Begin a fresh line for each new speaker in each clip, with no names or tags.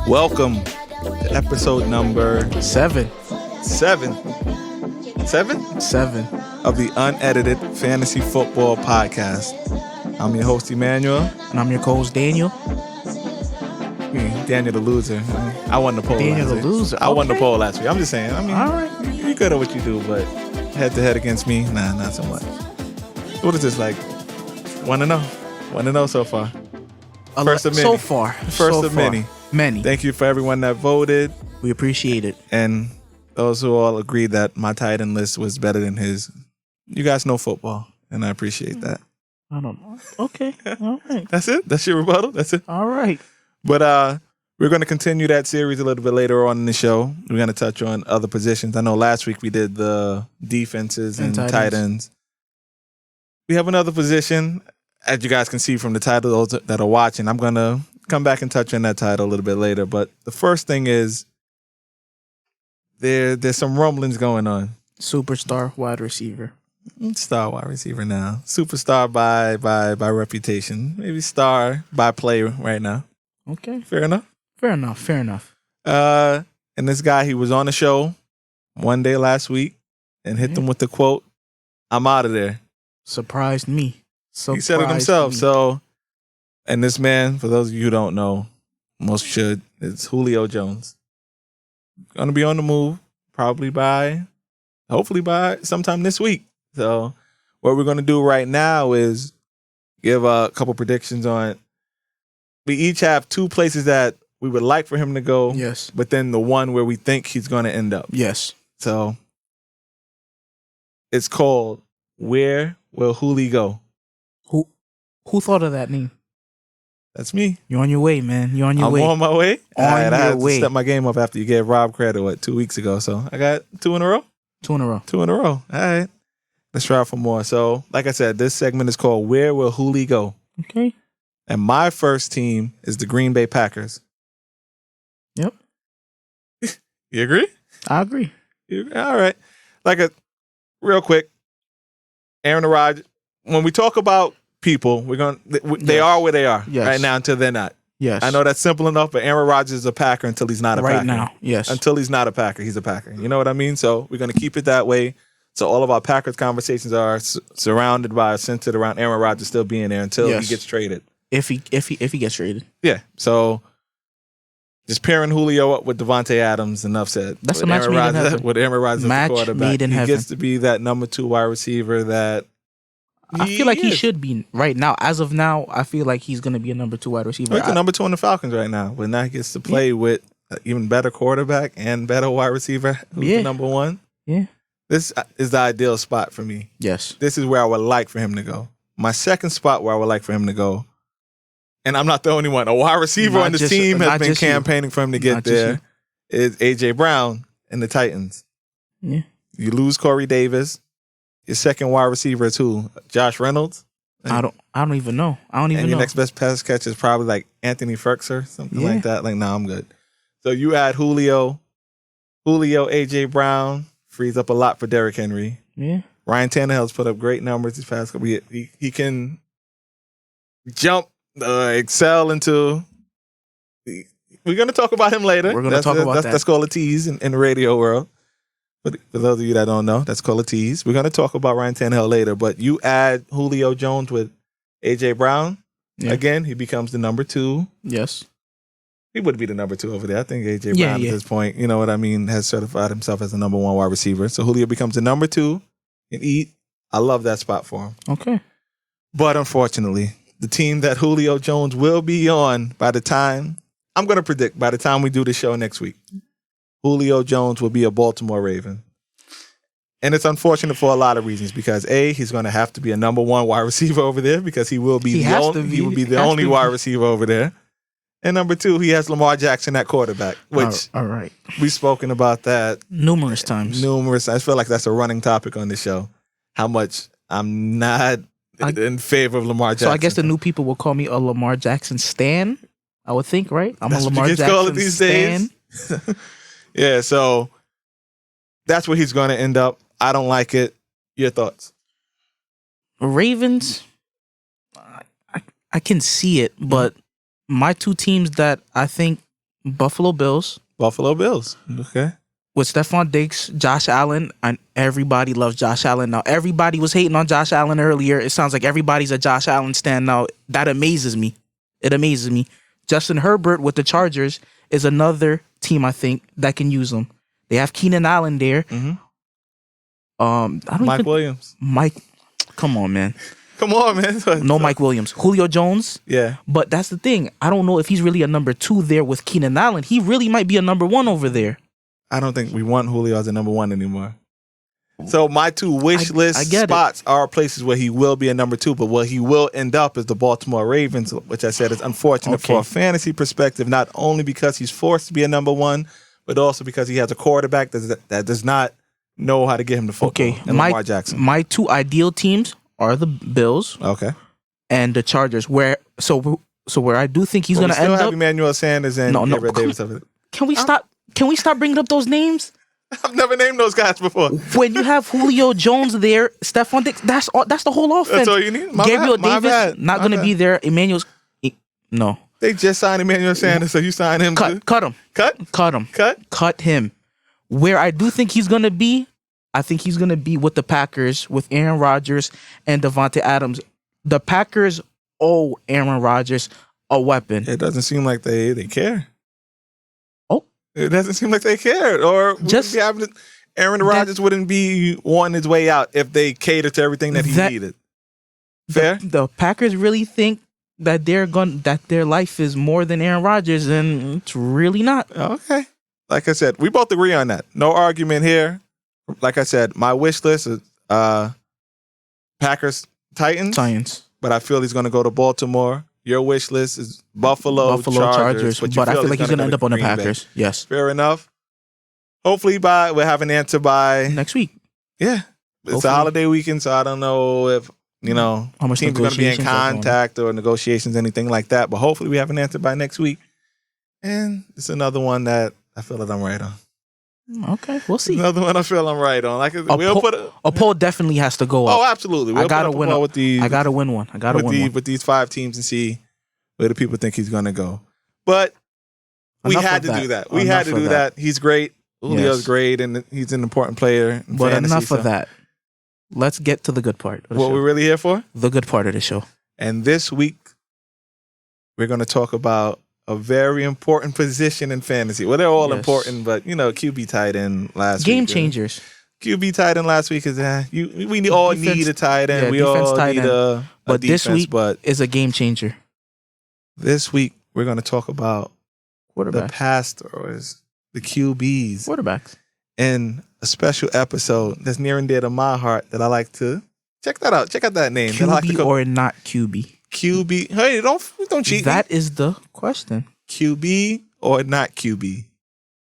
Welcome to episode number
7
7 of the Unedited Fantasy Football Podcast. I'm your host, Emmanuel.
And I'm your co-host, Daniel.
Daniel the loser. I won the poll
Daniel
last
the
week.
loser.
I won the
Okay.
poll last week. I'm just saying. I mean,
All right.
you're good at what you do, but head-to-head against me, nah, not so much. What is this, like 1-0? 1-0 so far. First of many.
So far.
First of many.
Many.
Thank you for everyone that voted.
We appreciate it.
And those who all agreed that my tight end list was better than his. You guys know football, and I appreciate that.
I don't know. Okay. All right.
That's it? That's your rebuttal? That's it?
All right.
But we're going to continue that series a little bit later on in the show. We're going to touch on other positions. I know last week we did the defenses and tight ends. We have another position, as you guys can see from the title that are watching. I'm going to come back and touch on that title a little bit later. But the first thing is there's some rumblings going on.
Superstar wide receiver.
Star wide receiver now. Superstar by reputation. Maybe star by play right now.
Okay.
Fair enough?
Fair enough.
And this guy, he was on the show one day last week and hit them with the quote, "I'm out of there."
Surprised me.
He said it himself. So, and this man, for those of you who don't know, most should, it's Julio Jones. Going to be on the move hopefully by sometime this week. So what we're going to do right now is give a couple predictions on it. We each have two places that we would like for him to go.
Yes.
But then the one where we think he's going to end up.
Yes.
So it's called Where Will Julio Go?
Who thought of that name?
That's me.
You're on your way, man. You're on your way.
I'm on my way.
On
I
your
had
way.
to step my game up after you gave Rob credit, 2 weeks ago. So I got 2 in a row.
2 in a row.
2 in a row. All right. Let's try for more. So, like I said, this segment is called Where Will Julio Go?
Okay.
And my first team is the Green Bay Packers.
Yep.
You agree?
I agree.
All right. Real quick, Aaron Rodgers, when we talk about people, they are where they are right now until they're not.
Yes.
I know that's simple enough, but Aaron Rodgers is a Packer until he's not a Packer.
Right now, yes.
Until he's not a Packer, he's a Packer. You know what I mean? So we're going to keep it that way. So all of our Packers conversations are centered around Aaron Rodgers still being there until he gets traded.
If he gets traded.
Yeah. So just pairing Julio up with Devontae Adams, enough said.
That's a match made in heaven.
With Aaron Rodgers as the quarterback.
Made in
he
heaven.
gets to be that number 2 wide receiver that
I feel like he should be right now. As of now, I feel like he's going to be a number 2 wide receiver.
He's the number 2 on the Falcons right now, but now he gets to play with an even better quarterback and better wide receiver who's the number 1.
Yeah.
This is the ideal spot for me.
Yes.
This is where I would like for him to go. My second spot where I would like for him to go, and I'm not the only one, a wide receiver on this team has been campaigning for him to get there, is A.J. Brown and the Titans.
Yeah.
You lose Corey Davis. Your second wide receiver is who? Josh Reynolds?
I don't even know. And
your next best pass catch is probably like Anthony Ferkser, something like that. I'm good. So you add Julio, A.J. Brown, frees up a lot for Derrick Henry.
Yeah.
Ryan Tannehill's put up great numbers these past couple years. He can jump, excel into. We're going to talk about him later.
We're going to talk about that.
That's called a tease in the radio world. But for those of you that don't know, that's called a tease. We're going to talk about Ryan Tannehill later. But you add Julio Jones with A.J. Brown. Yeah. Again, he becomes the number 2.
Yes.
He would be the number 2 over there. I think A.J. Brown at this point, you know what I mean, has certified himself as the number 1 wide receiver. So Julio becomes the number 2 and eat. I love that spot for him.
Okay.
But unfortunately, the team that Julio Jones will be on by the time we do the show next week, Julio Jones will be a Baltimore Raven. And it's unfortunate for a lot of reasons because A, he's going to have to be a number 1 wide receiver over there because he will be the only wide receiver over there. And number 2, he has Lamar Jackson at quarterback, which
all right.
We've spoken about that
numerous times.
I feel like that's a running topic on the show. How much I'm not in favor of Lamar Jackson.
So I guess the new people will call me a Lamar Jackson stan, I would think, right?
That's
a Lamar Jackson
these
stan.
Days. Yeah, so that's where he's going to end up. I don't like it. Your thoughts?
Ravens, I can see it, but my two teams that I think Buffalo Bills.
Buffalo Bills. Okay.
With Stephon Diggs, Josh Allen, and everybody loves Josh Allen now. Everybody was hating on Josh Allen earlier. It sounds like everybody's a Josh Allen stan now. That amazes me. It amazes me. Justin Herbert with the Chargers is another team I think that can use him. They have Keenan Allen there.
Mm-hmm.
Mike
Williams.
Come on, man.
Come on, man.
No Mike Williams. Julio Jones.
Yeah.
But that's the thing. I don't know if he's really a number 2 there with Keenan Allen. He really might be a number 1 over there.
I don't think we want Julio as a number 1 anymore. So my 2 wish list spots are places where he will be a number 2, but where he will end up is the Baltimore Ravens, which I said is unfortunate for a fantasy perspective, not only because he's forced to be a number 1, but also because he has a quarterback that does not know how to get him the football.
Okay,
and Lamar Jackson.
My 2 ideal teams are the Bills, and the Chargers. Where I do think he's going to end up.
Emmanuel Sanders and Gabriel Davis over there.
Can we stop? Can we stop bringing up those names?
I've never named those guys before.
When you have Julio Jones there, Stephon Diggs, that's the whole offense.
That's all you need.
Gabriel Davis not going to be there. Emmanuel's no.
They just signed Emmanuel Sanders, so you signed him.
Cut him. Cut him. Cut him. Where I do think he's going to be, I think he's going to be with the Packers, with Aaron Rodgers and Devontae Adams. The Packers owe Aaron Rodgers a weapon.
It doesn't seem like they care.
Oh.
It doesn't seem like they care. Or Aaron Rodgers wouldn't be wanting his way out if they catered to everything that he needed. Fair?
The Packers really think that their life is more than Aaron Rodgers, and it's really not.
Okay. Like I said, we both agree on that. No argument here. Like I said, my wish list is
Titans.
But I feel he's going to go to Baltimore. Your wish list is Buffalo Chargers.
But I feel like he's going to end up on the Packers. Bay. Yes.
Fair enough. Hopefully we'll have an answer by
next week.
Yeah. It's a holiday weekend, so I don't know if, how much teams are going to be in contact or negotiations, anything like that. But hopefully we have an answer by next week. And it's another one that I feel that I'm right on.
Okay, we'll see.
Another one I feel I'm right on. Like
a poll definitely has to go up.
Oh, absolutely.
I gotta win one. I gotta win one
with these 5 teams and see where the people think he's gonna go. But we had to do that. We had to do that. He's great. Julio's great, and he's an important player.
But enough of that. Let's get to the good part.
What we're really here for?
The good part of the show.
And this week, we're going to talk about a very important position in fantasy. Well, they're all important, but QB tight end last
week.
Game
changers.
QB tight end last week is we all need a tight end. We all need a
but
defense,
this week is a game changer.
This week we're going to talk about
quarterbacks.
The pastors, the QBs,
quarterbacks,
in a special episode that's near and dear to my heart that I like to check that out. Check out that name.
QB or not QB.
QB. Hey, don't cheat.
That is the question.
QB or not QB?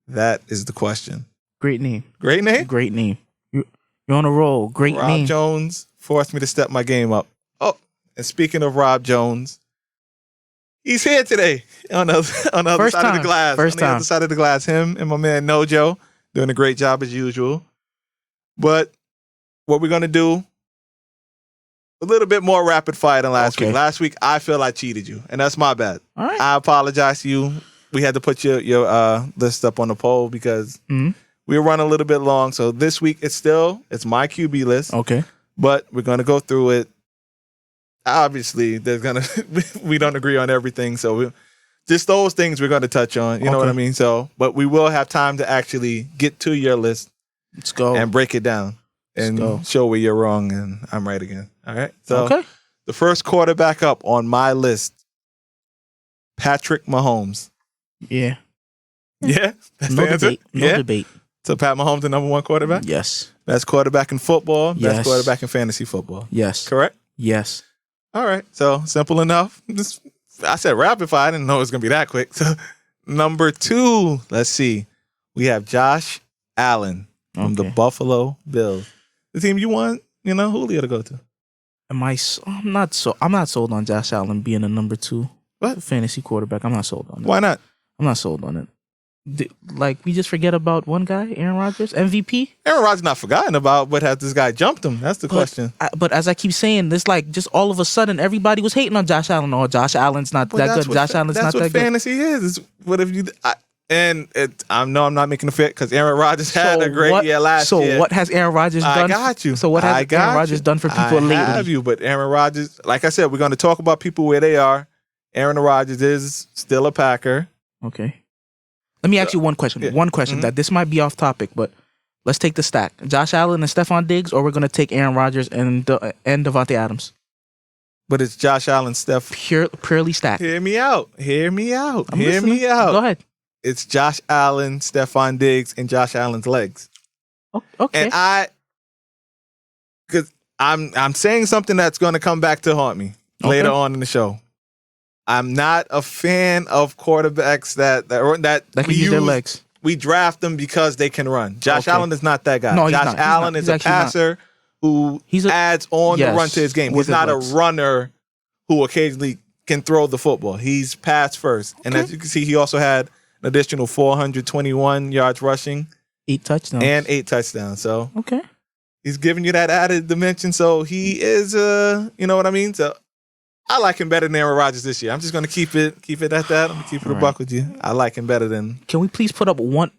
That is the question.
Great name.
Great name?
Great name. You're on a roll. Great name.
Rob Jones forced me to step my game up. Oh, and speaking of Rob Jones, he's here today on the other side of the glass. Other side of the glass. Him and my man Nojo doing a great job as usual. But what we're going to do, a little bit more rapid fire than last week. Last week, I feel I cheated you, and that's my bad.
All right.
I apologize to you. We had to put your list up on the poll because we were running a little bit long. So this week, it's my QB list.
Okay.
But we're going to go through it. Obviously, we don't agree on everything. So just those things we're going to touch on. You know what I mean? So, but we will have time to actually get to your list.
Let's go.
And break it down. And show where you're wrong and I'm right again. All right. So the first quarterback up on my list, Patrick Mahomes.
Yeah.
Yeah. That's
no
the answer?
debate. No debate.
So Pat Mahomes, the number 1 quarterback?
Yes.
Best quarterback in football.
Yes.
Best quarterback in fantasy football.
Yes.
Correct?
Yes.
All right. So simple enough. I said rapid fire. I didn't know it was going to be that quick. So number 2, let's see. We have Josh Allen from the Buffalo Bills. The team you want, Julio to go to.
I'm not sold on Josh Allen being a number 2 fantasy quarterback. I'm not sold on it.
Why not?
I'm not sold on it. We just forget about one guy, Aaron Rodgers, MVP.
Aaron Rodgers not forgotten about, but has this guy jumped him? That's the question.
But as I keep saying, this just all of a sudden everybody was hating on Josh Allen. Oh, Josh Allen's not that good. Josh Allen's not that good.
That's what fantasy is. What if you? And I know I'm not making a fit because Aaron Rodgers had a great year last year.
So what has Aaron Rodgers done?
I got you.
So what has Aaron Rodgers done for people lately?
I have you, but Aaron Rodgers, like I said, we're going to talk about people where they are. Aaron Rodgers is still a Packer.
Okay. Let me ask you one question.
Yeah.
One question that this might be off topic, but let's take the stack. Josh Allen and Stephon Diggs, or we're going to take Aaron Rodgers and Devontae Adams?
But it's Josh Allen,
Purely stacked.
Hear me out.
I'm listening. Go ahead.
It's Josh Allen, Stephon Diggs, and Josh Allen's legs.
Okay.
And because I'm saying something that's going to come back to haunt me later on in the show. I'm not a fan of quarterbacks that
can use their legs.
We draft them because they can run. Josh Allen is not that guy.
No,
Josh Allen is a passer who adds on the run to his game. He's not a runner who occasionally can throw the football. He's pass first. And as you can see, he also had an additional 421 yards rushing.
8 touchdowns.
And 8 touchdowns. So he's giving you that added dimension. So he is, you know what I mean? So I like him better than Aaron Rodgers this year. I'm just going to keep it at that. I'm going to keep it a buck with you. I like him better than...
Can we please put up one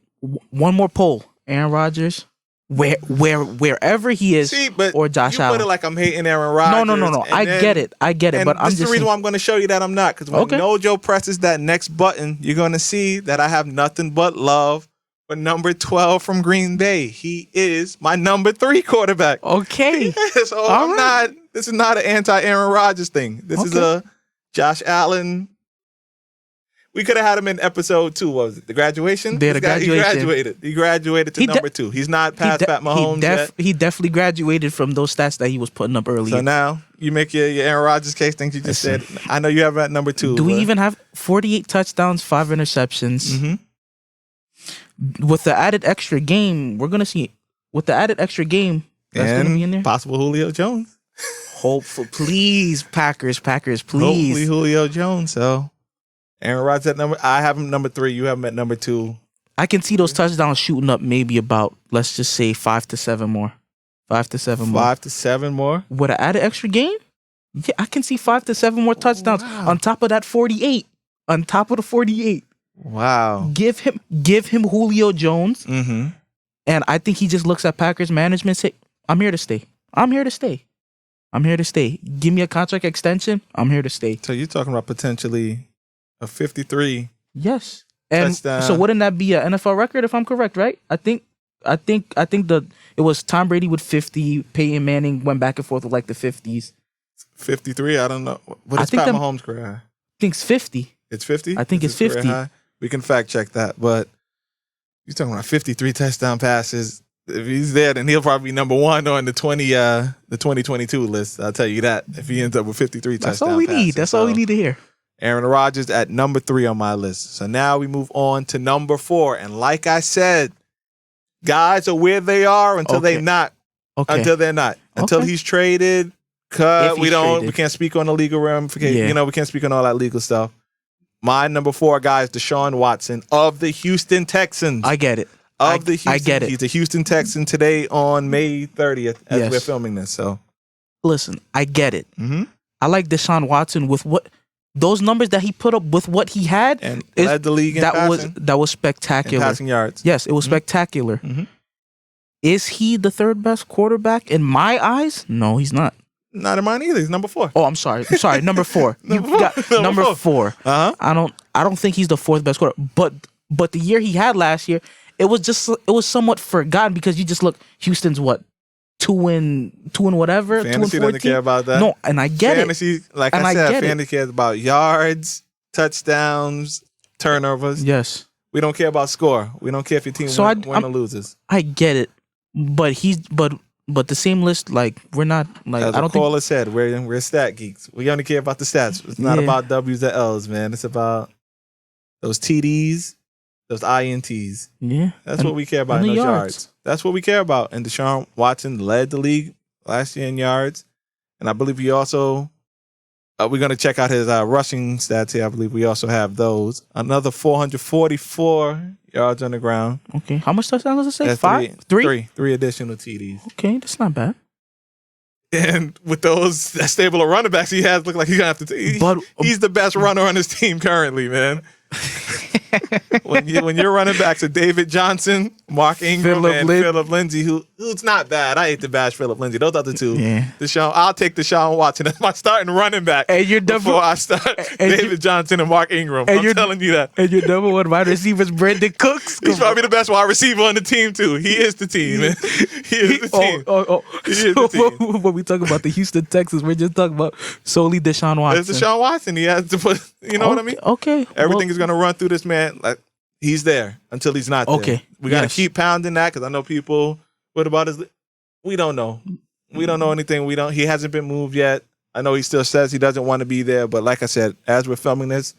more poll? Aaron Rodgers, wherever he is, or Josh Allen?
You put it like I'm hating Aaron Rodgers.
No. I get it. But I'm just
the reason why I'm going to show you that I'm not. Because when Nojo presses that next button, you're going to see that I have nothing but love for number 12 from Green Bay. He is my number 3 quarterback.
Okay.
So I'm not... This is not an anti-Aaron Rodgers thing. This is a Josh Allen. We could have had him in episode 2. What was it? The graduation?
He graduated.
He graduated to number 2. He's not past Pat Mahomes yet.
He definitely graduated from those stats that he was putting up earlier.
So now you make your Aaron Rodgers case. Things you just said. I know you have him at number 2.
Do we even have 48 touchdowns, 5 interceptions? Mm-hmm. With the added extra game, we're going to see. With the added extra game, that's going to be in there.
Possible Julio Jones.
Hopeful, please, Packers, please.
Hopefully Julio Jones. So Aaron Rodgers at number. I have him number 3. You have him at number 2.
I can see those touchdowns shooting up maybe about, let's just say 5 to 7 more. 5 to 7 more.
5 to 7 more.
With an added extra game, yeah, I can see 5 to 7 more touchdowns on top of that 48. On top of the 48.
Wow.
Give him Julio Jones.
Mm-hmm.
And I think he just looks at Packers management and say, I'm here to stay. Give me a contract extension. I'm here to stay.
So you're talking about potentially a 53.
Yes. And
touchdown.
So wouldn't that be an NFL record if I'm correct, right? I think it was Tom Brady with 50, Peyton Manning went back and forth with like the 50s.
53, I don't know. What is Pat Mahomes' career high?
I think it's 50.
It's 50?
I think it's 50.
We can fact check that, but you're talking about 53 touchdown passes. If he's there, then he'll probably be number 1 on the 2022 list. I'll tell you that. If he ends up with 53 touchdown passes.
That's all we need. That's all we need to hear.
Aaron Rodgers at number 3 on my list. So now we move on to number 4. And like I said, guys are where they are until they're not. Until they're not. Until he's traded, cut. We can't speak on the legal ramifications.
Yeah.
You know, we can't speak on all that legal stuff. My number 4 guy is Deshaun Watson of the Houston Texans.
I get it.
I get it. He's a Houston Texan today on May 30th as we're filming this. So,
listen, I get it.
Mm-hmm.
I like Deshaun Watson with those numbers that he put up with what he had
and led the league in passing.
That was spectacular.
And passing yards.
Yes, it was spectacular.
Mm-hmm.
Is he the 3rd best quarterback in my eyes? No, he's not.
Not in mine either. He's number 4.
Oh, I'm sorry. Number 4. You got number 4.
Uh-huh.
I don't think he's the 4th best quarterback. But the year he had last year, it was somewhat forgotten because you just look. Houston's what 2 and whatever.
Fantasy
2 and 14.
doesn't care about that.
No, and I get
fantasy, like I said, fantasy cares about yards, touchdowns,
Yes.
We don't care about score. We don't care if your team win or loses.
I get it, but but the same list, like we're not like
as
I don't
caller said, we're stat geeks. We only care about the stats. It's not about W's or L's, man. It's about those TDs. Those INTs.
Yeah.
That's what we care about in those yards. That's what we care about. And Deshaun Watson led the league last year in yards. And I believe he also, we're going to check out his rushing stats here. I believe we also have those. Another 444 yards on the ground.
Okay. How much touchdowns does it say?
That's
5? 3?
3 additional TDs.
Okay. That's not bad.
And with those that stable of running backs he has, look like he's going to have to he's the best runner on his team currently, man. when your running backs are David Johnson, Mark Ingram, and Phillip Lindsay, who's not bad. I hate to bash Phillip Lindsay. Those other two.
Yeah.
I'll take Deshaun Watson as my starting running back.
And you're
before I start David Johnson and Mark Ingram. I'm telling you that.
And your number one wide receiver is Brandon Cooks.
He's probably the best wide receiver on the team too. He is the team. He is the team. He is the team.
When we talk about the Houston Texans, we're just talking about solely Deshaun Watson.
It's Deshaun Watson. He has to put. You know what I mean?
Okay.
Everything is going to run through this man. Like he's there until he's not there.
Okay.
We got to keep pounding that because I know people. What about his? We don't know. We don't know anything. He hasn't been moved yet. I know he still says he doesn't want to be there, but like I said, as we're filming this,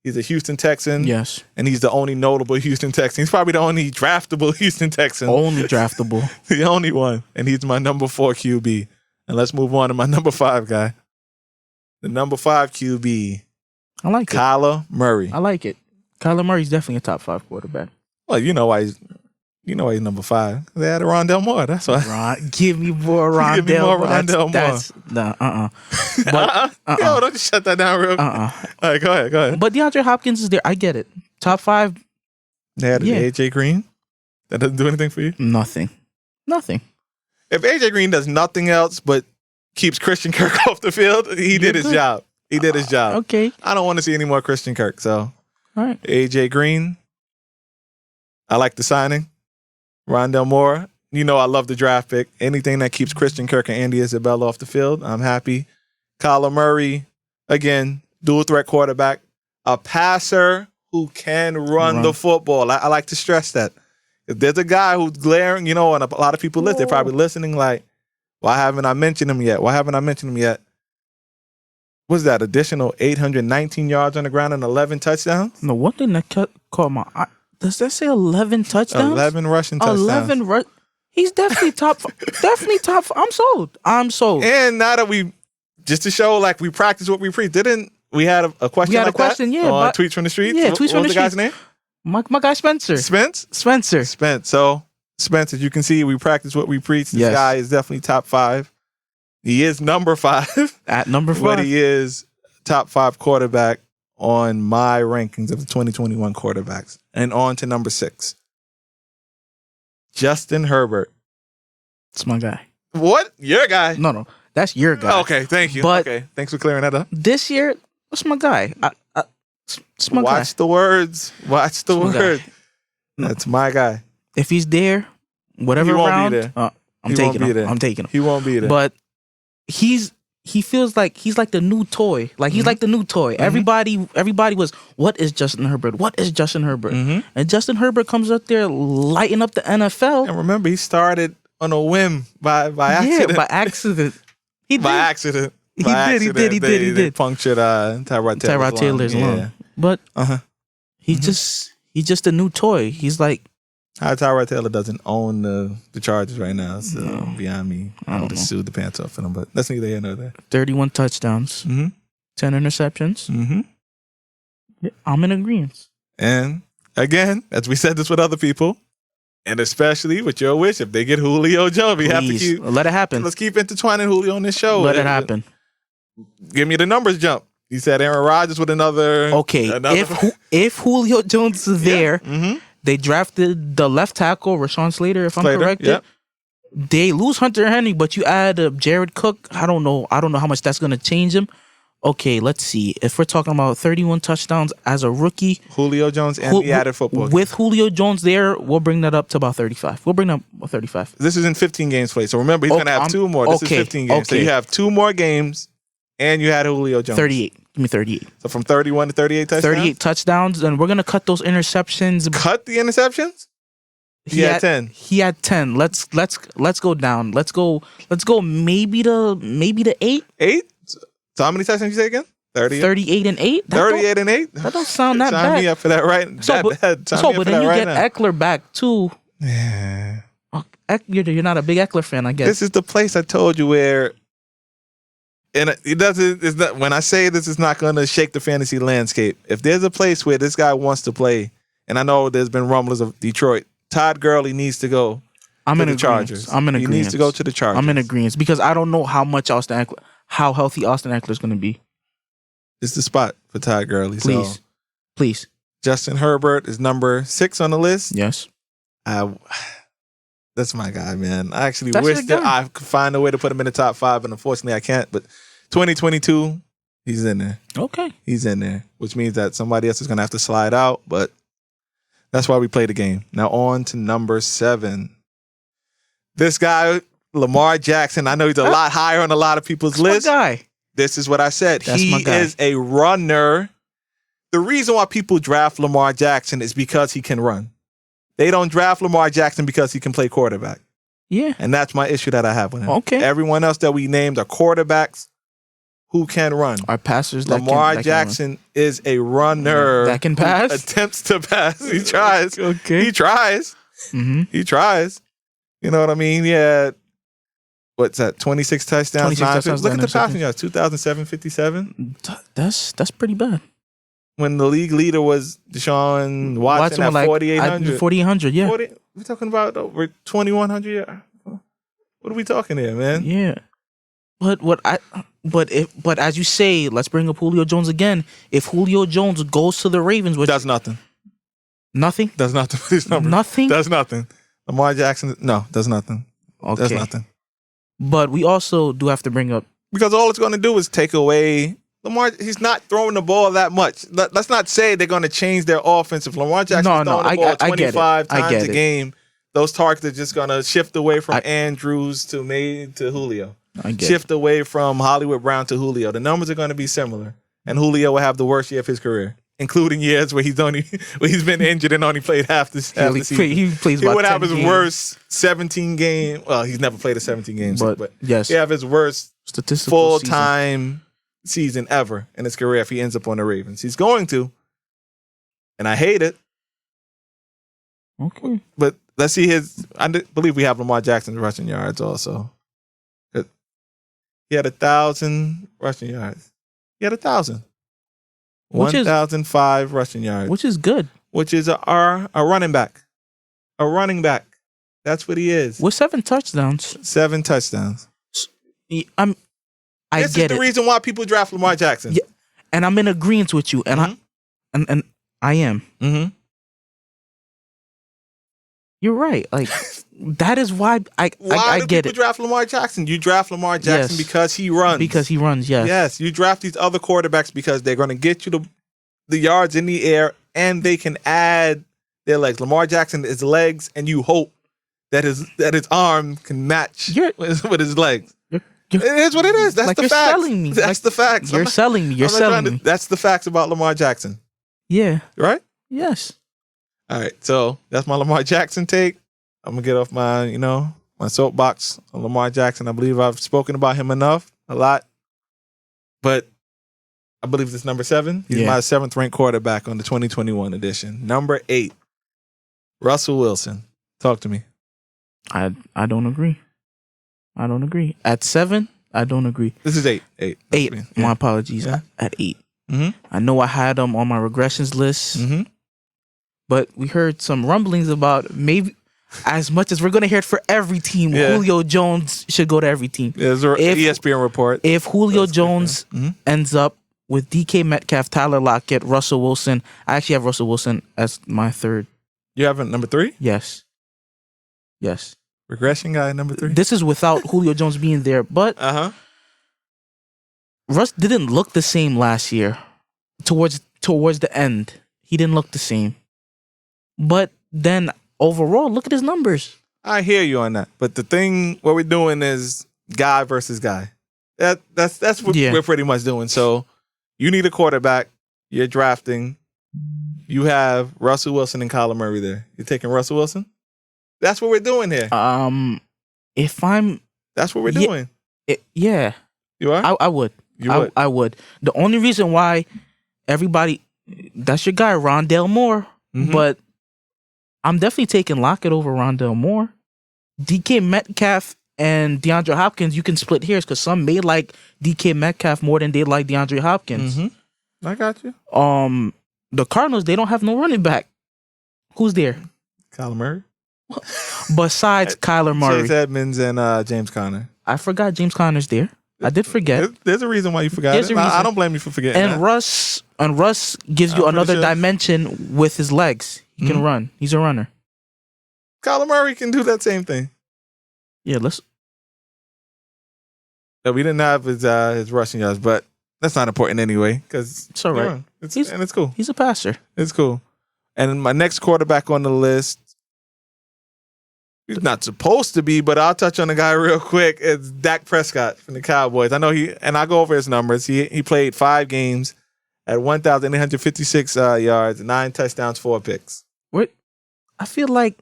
he's a Houston Texan.
Yes. And
he's the only notable Houston Texan. He's probably the only draftable Houston Texan.
Only draftable.
The only one. And he's my number 4 QB. And let's move on to my number 5 guy. The number 5 QB.
I like
Kyler Murray.
I like it. Kyler Murray's definitely a top 5 quarterback.
Well, you know why he's number 5. They had a Rondell Moore. That's why.
Give me more Rondell.
Give me more Rondell Moore. Yo, don't just shut that down real quick. All right, go ahead.
But DeAndre Hopkins is there. I get it. Top 5.
They had AJ Green. That doesn't do anything for you?
Nothing.
If AJ Green does nothing else but keeps Christian Kirk off the field, he did his job.
Okay.
I don't want to see any more Christian Kirk. So,
all right.
AJ Green. I like the signing. Rondell Moore. You know I love the draft pick. Anything that keeps Christian Kirk and Andy Isabella off the field, I'm happy. Kyler Murray, again, dual threat quarterback. A passer who can run the football. I like to stress that. If there's a guy who's glaring, and a lot of people they're probably listening like, why haven't I mentioned him yet? What's that additional 819 yards on the ground and 11 touchdowns?
No, one thing that caught my eye. Does that say 11 touchdowns?
11 rushing touchdowns.
He's definitely top. Definitely top. I'm sold.
And now that just to show like we practice what we preach, didn't we had a question?
We had
like
a question,
that on Tweets from the Streets.
Yeah, Tweets from the
Streets. What was the guy's name?
My guy Spencer.
Spencer. So Spencer, you can see we practice what we preach. This guy is definitely top 5. He is number 5
at number 5,
but he is top 5 quarterback on my rankings of the 2021 quarterbacks. And on to number 6. Justin Herbert.
It's my guy.
What? Your guy?
No. That's your guy.
Okay, thank you.
But
okay, thanks for clearing that up.
This year, it's my guy. It's my guy.
Watch the words. That's my guy.
If he's there, whatever round, I'm taking him.
He won't be there.
But he feels like he's like the new toy. Like he's like the new toy. Mm-hmm. Everybody was, what is Justin Herbert? Mm-hmm. And Justin Herbert comes up there lighting up the NFL.
And remember, he started on a whim by accident.
Yeah, by accident. He did.
By accident.
He did.
They punctured Tyrod Taylor's lung.
Yeah. But he's just a new toy. He's like,
how Tyrod Taylor doesn't own the Chargers right now, so beyond me. I would have sued the pants off for them, but that's neither here nor there.
31 touchdowns, 10 interceptions.
Mm-hmm.
Yeah, I'm in agreement.
And again, as we said this with other people, and especially with your wish, if they get Julio Jones, we have to
let it happen.
Let's keep intertwining Julio on this show.
Let it happen.
Give me the numbers jump. You said Aaron Rodgers with another.
Okay, if Julio Jones is there.
Mm-hmm.
They drafted the left tackle, Rashawn Slater, if I'm correct.
Yep.
They lose Hunter Henry, but you add Jared Cook. I don't know how much that's going to change him. Okay, let's see. If we're talking about 31 touchdowns as a rookie.
Julio Jones and the added football.
With Julio Jones there, we'll bring that up to about 35. We'll bring up 35.
This is in 15 games played. So remember, he's going to have 2 more. This is 15 games. So you have 2 more games, and you had Julio Jones.
38. Give me 38.
So from 31 to 38 touchdowns?
38 touchdowns, and we're going to cut those interceptions.
Cut the interceptions? He had 10.
He had 10. Let's go down. Let's go maybe to 8.
8? So how many touchdowns you say again?
38 and 8?
38 and 8?
That don't sound that bad.
Sign me up for that right now.
But then you get Eckler back too.
Yeah.
You're not a big Eckler fan, I guess.
This is the place I told you where, and it doesn't. It's not, when I say this is not going to shake the fantasy landscape. If there's a place where this guy wants to play, and I know there's been rumblings of Detroit, Todd Gurley needs to go.
I'm in
the Chargers.
I'm in agreement.
He needs to go to the Chargers.
I'm in agreement because I don't know how healthy Austin Eckler is going to be.
It's the spot for Todd Gurley.
Please.
Justin Herbert is number 6 on the list.
Yes.
That's my guy, man. I actually
That's
wish
your
that
guy.
I could find a way to put him in the top 5, but unfortunately I can't. But 2022, he's in there.
Okay.
He's in there, which means that somebody else is going to have to slide out, but that's why we play the game. Now on to number 7. This guy, Lamar Jackson, I know he's a lot higher on a lot of people's list.
My guy.
This is what I said.
That's
He
my guy.
is a runner. The reason why people draft Lamar Jackson is because he can run. They don't draft Lamar Jackson because he can play quarterback.
Yeah.
And that's my issue that I have with him.
Okay.
Everyone else that we named are quarterbacks who can run.
Our passers that
Lamar
can
Jackson is a runner
That can
who
pass?
attempts to pass. He tries.
Okay.
He tries.
Mm-hmm.
He tries. You know what I mean? He had, what's that, 26 touchdowns?
26 touchdowns,
Look at the
interceptions.
passing yards, 2,757.
That's pretty bad.
When the league leader was Deshaun Watson at 4,800.
4,800, yeah.
We're talking about over 2,100 yards. What are we talking here, man?
Yeah. But as you say, let's bring up Julio Jones again. If Julio Jones goes to the Ravens, which
Does nothing.
nothing?
Does nothing with his numbers.
Nothing?
Does nothing. Lamar Jackson, no, does nothing.
Okay.
Does nothing.
But we also do have to bring up
Because all it's going to do is take away Lamar. He's not throwing the ball that much. Let's not say they're going to change their offense. If Lamar Jackson's throwing the ball
I get
25
it. I
times
get
a
it.
game, those targets are just going to shift away from Andrews to Julio. Shift away from Hollywood Brown to Julio. The numbers are going to be similar. And Julio will have the worst year of his career, including years where he's been injured and only played half the season.
He plays
He
about
would
10
have his
games.
worst 17 game. Well, he's never played a 17 game season, but
yes,
he have his worst
statistical season.
full-time season ever in his career if he ends up on the Ravens. He's going to, and I hate it.
Okay.
But let's see his. Believe we have Lamar Jackson's rushing yards also. He had 1,000 rushing yards. He had 1,000. 1,005 rushing yards.
Which is good.
Which is a running back. A running back. That's what he is.
With 7 touchdowns.
7 touchdowns.
I
This
get
is the
it.
reason why people draft Lamar Jackson.
Yeah, and I'm in agreement with you. And
Mhm.
I am.
Mm-hmm.
You're right. Like that is why I
Why do
get
people
it.
draft Lamar Jackson? You draft Lamar Jackson
Yes.
because he runs.
Because he runs, yes.
Yes, you draft these other quarterbacks because they're going to get you the yards in the air and they can add their legs. Lamar Jackson is legs, and you hope that his arm can match with his legs.
You're-
It is what it is. That's
Like
the
you're
facts.
selling me.
That's
Like
the facts.
You're selling me. You're selling me.
That's the facts about Lamar Jackson,
Yeah.
right?
Yes.
All right, so that's my Lamar Jackson take. I'm gonna get off my, my soapbox on Lamar Jackson. I believe I've spoken about him enough, a lot. But I believe it's number 7. He's my 7th ranked quarterback on the 2021 edition. Number 8, Russell Wilson. Talk to me.
I don't agree. I don't agree. At 7, I don't agree.
This is 8. 8.
8.
Yeah.
My apologies.
Yeah.
At 8.
Mm-hmm.
I know I had him on my regressions list,
Mm-hmm.
but we heard some rumblings about maybe as much as we're going to hear it for every team,
Yeah.
Julio Jones should go to every team.
There's an ESPN report.
If Julio Jones
Mhm.
ends up with DK Metcalf, Tyler Lockett, Russell Wilson, I actually have Russell Wilson as my 3rd.
You have it number 3?
Yes. Yes.
Regression guy, number 3?
This is without Julio Jones being there, but
Uh-huh.
Russ didn't look the same last year. Towards the end, he didn't look the same. But then overall, look at his numbers.
I hear you on that. But the thing, what we're doing is guy versus guy. That's what we're pretty much doing. So you need a quarterback. You're drafting. You have Russell Wilson and Kyler Murray there. You're taking Russell Wilson? That's what we're doing here.
If I'm...
That's what we're doing.
Yeah.
You are?
I would.
You would?
I would. The only reason why everybody... That's your guy, Rondale Moore.
Mhm.
But I'm definitely taking Lockett over Rondale Moore. DK Metcalf and DeAndre Hopkins, you can split hairs because some may like DK Metcalf more than they like DeAndre Hopkins.
Mm-hmm. I got you.
The Cardinals, they don't have no running back. Who's there?
Kyler Murray.
Besides Kyler Murray.
Chase Edmonds and James Conner.
I forgot James Conner's there. I did forget.
There's a reason why you forgot
There's
it.
a reason.
I don't blame you for forgetting
And
that.
Russ gives you
I'm pretty
another
sure.
dimension with his legs. He can run. He's a runner.
Kyler Murray can do that same thing.
Yeah, let's.
No, we didn't have his rushing yards, but that's not important anyway because
It's all right.
It's cool.
He's a passer.
It's cool. And my next quarterback on the list, he's not supposed to be, but I'll touch on the guy real quick. It's Dak Prescott from the Cowboys. I know I'll go over his numbers. He played 5 games at 1,856 yards, 9 touchdowns, 4 picks.
What? I feel like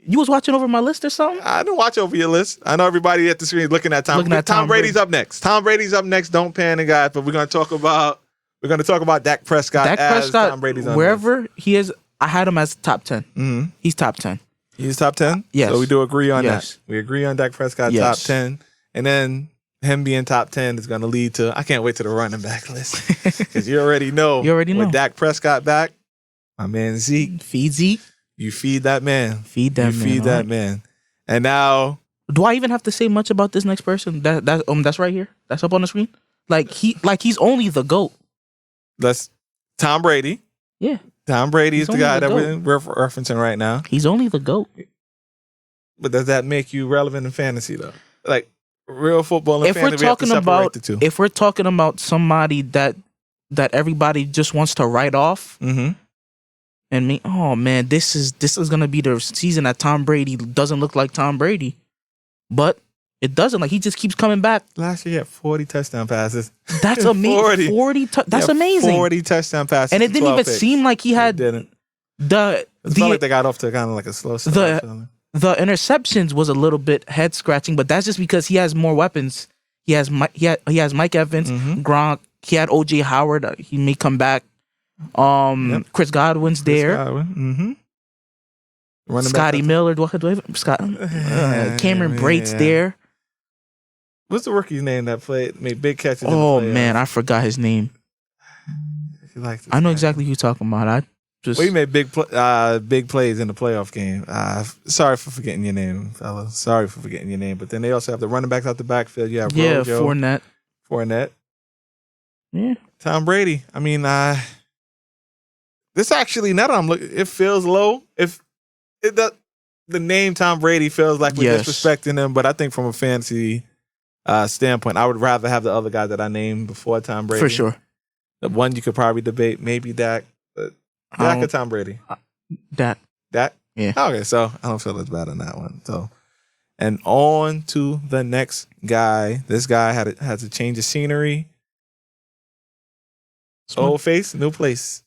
you was watching over my list or something.
I didn't watch over your list. I know everybody at the screen is looking at Tom. Tom Brady's up next. Tom Brady's up next. Don't panic, guys. But we're going to talk about Dak Prescott.
Dak Prescott,
Tom Brady's on
wherever he is, I had him as top 10.
Mm-hmm.
He's top 10.
He's top 10?
Yes.
So we do agree on
Yes.
that. We agree on Dak Prescott
Yes.
top 10. And then him being top 10 is going to lead to, I can't wait to the running back list. Because you already know. With Dak Prescott back, my man Zeke.
Feed Zeke.
You feed that man.
Feed that man.
You feed that man. And now.
Do I even have to say much about this next person? That's right here. That's up on the screen. He's only the GOAT.
That's Tom Brady.
Yeah.
Tom Brady is the guy that
GOAT.
we're referencing right now.
He's only the GOAT.
But does that make you relevant in fantasy though? Like real football and
If
fantasy,
we're talking
we have to separate
about
the two.
if we're talking about somebody that everybody just wants to write off,
Mm-hmm.
and me, oh man, this is gonna be the season that Tom Brady doesn't look like Tom Brady, but it doesn't. Like he just keeps coming back.
Last year he had 40 touchdown passes.
That's amazing. 40. That's amazing.
40 touchdown passes.
And it didn't even seem like he had
It
the
felt like they got off to kind of like a slow start.
the interceptions was a little bit head scratching, but that's just because he has more weapons. He has Mike Evans,
Mhm.
Gronk. He had OJ Howard. He may come back. Chris Godwin's there.
Mm-hmm.
Scotty Miller. Cameron Brate's there.
What's the rookie's name that made big catches?
Oh man, I forgot his name. I know exactly who you're talking about.
He made big plays in the playoff game. Sorry for forgetting your name, fellas. Sorry for forgetting your name. But then they also have the running backs out the backfield. You have Rojo, Fournette.
Yeah.
Tom Brady. I mean, this actually, now that I'm looking, it feels low. The name Tom Brady feels like we're disrespecting him, but I think from a fantasy standpoint, I would rather have the other guy that I named before Tom Brady.
For sure.
The one you could probably debate, maybe Dak. But Dak or Tom Brady?
Dak. Yeah.
Okay, so I don't feel as bad on that one. So, and on to the next guy. This guy has a change of scenery. Old face, new place.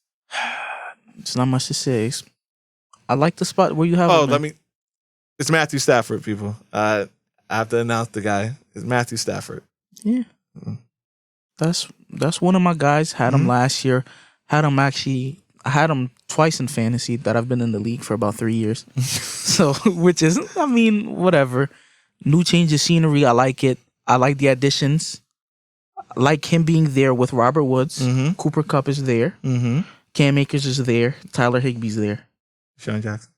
It's not much to say. I like the spot where you have.
It's Matthew Stafford, people. I have to announce the guy. It's Matthew Stafford.
Yeah. Mm-hmm. That's one of my guys. Had him last year. I had him twice in fantasy that I've been in the league for about 3 years. So, which is, whatever. New change of scenery. I like it. I like the additions. I like him being there with Robert Woods.
Mm-hmm.
Cooper Kupp is there.
Mm-hmm.
Cam Akers is there. Tyler Higbee's there.
Sean Jackson.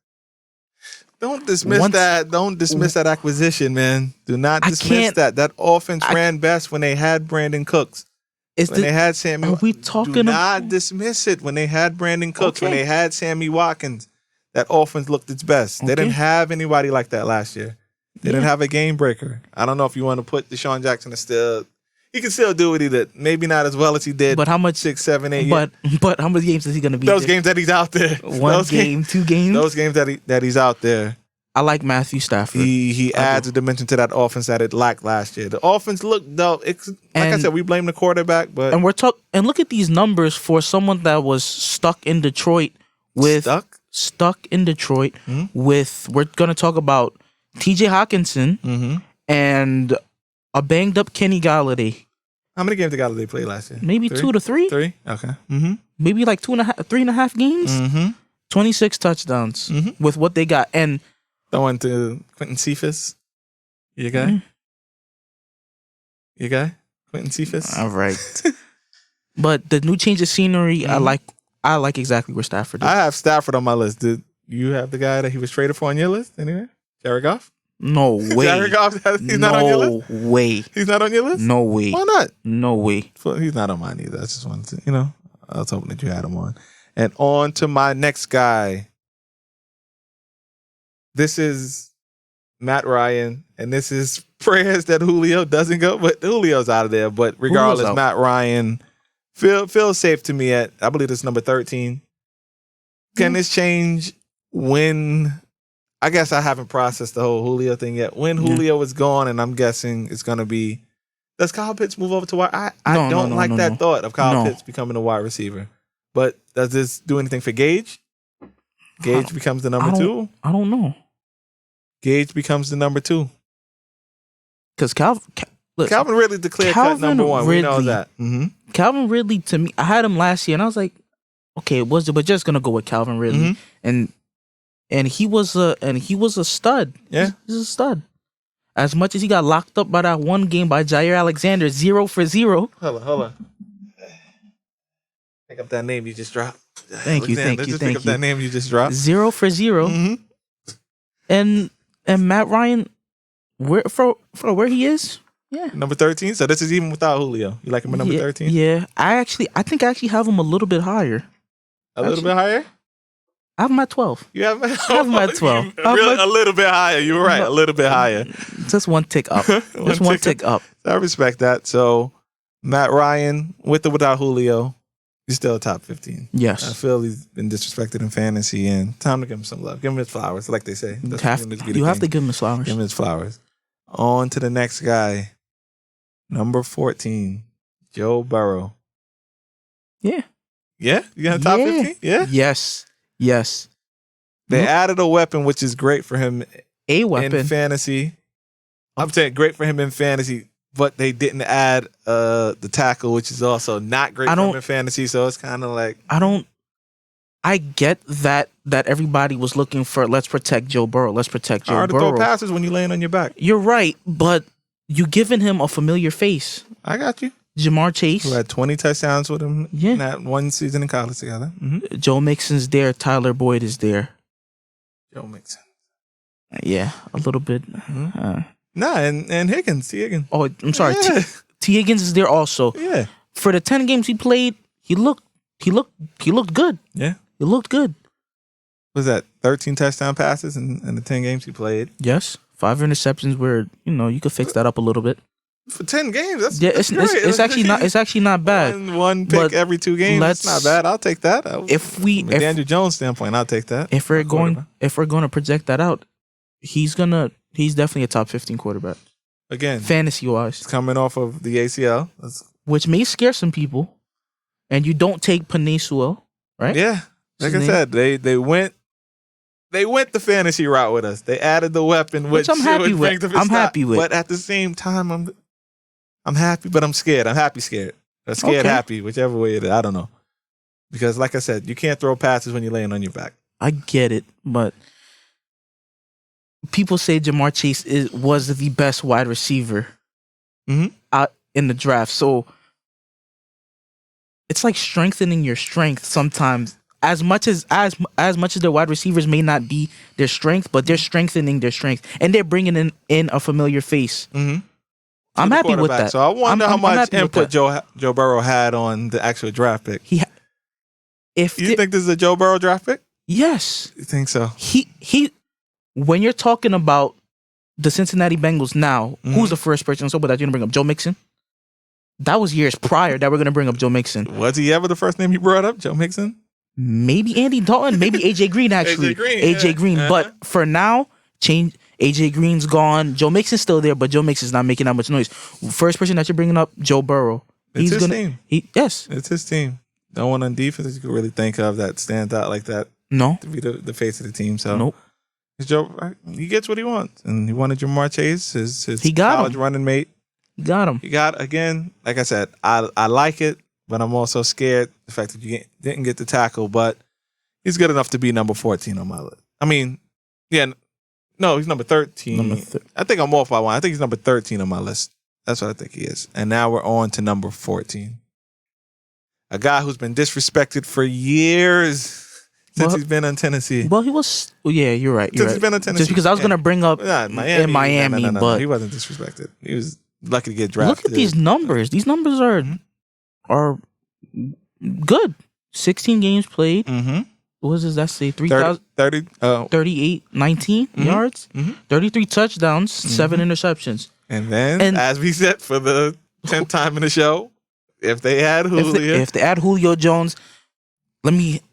Don't dismiss that. Don't dismiss that acquisition, man. Do not dismiss that. That offense ran best when they had Brandon Cooks. They had Sammy.
Are we talking?
Do not dismiss it. When they had Brandon Cooks, when they had Sammy Watkins, that offense looked its best. They didn't have anybody like that last year. They didn't have a game breaker. I don't know if you want to put Deshaun Jackson he can still do what he did. Maybe not as well as he did.
But how much?
6, 7, 8
years. But how many games is he going to be?
Those games that he's out there.
1 game, 2 games.
Those games that he's out there.
I like Matthew Stafford.
He adds a dimension to that offense that it lacked last year. The offense looked dope. I said, we blame the quarterback, but
and look at these numbers for someone that was stuck in Detroit with we're gonna talk about TJ Hawkinson and a banged up Kenny Galladay.
How many games did Galladay play last year?
Maybe 2 to 3.
3? Okay. Mm-hmm.
Maybe like 3.5 games.
Mm-hmm.
26 touchdowns with what they got. And
throwing to Quentin Cephas. Your guy?
Mm-hmm.
Your guy? Quentin Cephas?
All right. But the new change of scenery, I like exactly where Stafford is.
I have Stafford on my list. Did you have the guy that he was traded for on your list anyway? Jared Goff?
No way.
Jared Goff, he's not on your list?
No way.
He's not on your list?
No way.
Why not?
No way.
Well, he's not on mine either. I just wanted to, I was hoping that you had him on. And on to my next guy. This is Matt Ryan, and this is prayers that Julio doesn't go, but Julio's out of there. But regardless, Matt Ryan feels safe to me at, I believe it's number 13. Can this change when, I guess I haven't processed the whole Julio thing yet. When Julio is gone, and I'm guessing it's going to be, does Kyle Pitts move over to wide? I don't like that thought of Kyle Pitts becoming a wide receiver. But does this do anything for Gage? Gage becomes the number 2?
I don't know.
Gage becomes the number 2.
Because
Calvin Ridley declared cut number 1. We know that. Mm-hmm.
Calvin Ridley, to me, I had him last year, and I was like, okay, but just gonna go with Calvin Ridley, and he was a stud.
Yeah,
he's a stud. As much as he got locked up by that one game by Jair Alexander, 0 for 0.
Hold on. Pick up that name you just dropped.
Thank you.
Pick up that name you just dropped.
0 for 0.
Mm-hmm.
And Matt Ryan, where he is? Yeah,
number 13. So this is even without Julio. You like him at number 13?
Yeah, I think I actually have him a little bit higher.
A little bit higher?
I have him at 12.
You have him
at 12.
A little bit higher. You were right. A little bit higher.
Just one tick up. one tick up.
I respect that. So Matt Ryan, with or without Julio, he's still top 15.
Yes.
I feel he's been disrespected in fantasy, and time to give him some love. Give him his flowers, like they say.
You have to give him his flowers.
Give him his flowers. On to the next guy. Number 14, Joe Burrow.
Yeah.
Yeah? You got a top 15? Yeah?
Yes.
They added a weapon, which is great for him in fantasy. I'm saying great for him in fantasy, but they didn't add the tackle, which is also not great for him in fantasy. So it's kind of like...
I get that everybody was looking for, let's protect Joe Burrow. Let's protect Joe Burrow.
Hard to throw passes when you're laying on your back.
You're right, but you giving him a familiar face.
I got you.
Jamar Chase.
Who had 20 touchdowns with him in that one season in college together. Mm-hmm.
Joe Mixon's there. Tyler Boyd is there.
Joe Mixon.
Yeah, a little bit.
And Higgins. T. Higgins.
Oh, I'm sorry. Yeah. T. Higgins is there also.
Yeah.
For the 10 games he played, he looked good.
Yeah.
He looked good.
Was that 13 touchdown passes in the 10 games he played?
Yes. 5 interceptions where, you could fix that up a little bit.
For 10 games, that's
great. It's actually not bad.
One pick every 2 games. That's not bad. I'll take that. From a Daniel Jones standpoint, I'll take that.
If we're going to project that out, he's definitely a top 15 quarterback.
Again,
fantasy wise,
he's coming off of the ACL,
which may scare some people. And you don't take Penei Sewell, right?
Yeah, like I said, they went the fantasy route with us. They added the weapon, which
I'm happy with.
But at the same time, I'm happy, but I'm scared. I'm happy, scared. Or scared, happy, whichever way it is. I don't know. Because like I said, you can't throw passes when you're laying on your back.
I get it, but people say Jamar Chase was the best wide receiver out in the draft. So it's like strengthening your strength sometimes. As much as the wide receivers may not be their strength, but they're strengthening their strength, and they're bringing in a familiar face.
Mm-hmm.
I'm happy with that.
So I wonder how much input Joe Burrow had on the actual draft pick. You think this is a Joe Burrow draft pick?
Yes.
You think so?
He when you're talking about the Cincinnati Bengals now, who's the first person that you're going to bring up? Joe Mixon? That was years prior that we're going to bring up Joe Mixon.
Was he ever the first name you brought up, Joe Mixon?
Maybe Andy Dalton, maybe AJ Green actually. AJ Green. But for now, change. AJ Green's gone. Joe Mixon's still there, but Joe Mixon's not making that much noise. First person that you're bringing up, Joe Burrow.
It's his team.
Yes.
It's his team. No one on defense you could really think of that stands out like that.
No.
To be the face of the team. So
nope.
Joe, he gets what he wants. And he wanted Jamar Chase, his
college
running mate.
He got him.
He got, again, like I said, I like it, but I'm also scared the fact that you didn't get the tackle, but he's good enough to be number 14 on my list. I mean, no, he's number 13. I think I'm off by one. I think he's number 13 on my list. That's what I think he is. And now we're on to number 14. A guy who's been disrespected for years. since he's been in Tennessee.
Well, he was. Yeah, you're right. You're
Since
right.
he's been in Tennessee.
Just because I was gonna bring up
Miami,
in Miami,
no,
but
he wasn't disrespected. He was lucky to get drafted.
look at these numbers. These numbers are good. 16 games played.
Mm-hmm.
What does that say? 38, 19 yards, 33 touchdowns, 7 interceptions.
And then, as we said for the 10th time in the show, if they add Julio,
if they add Julio Jones,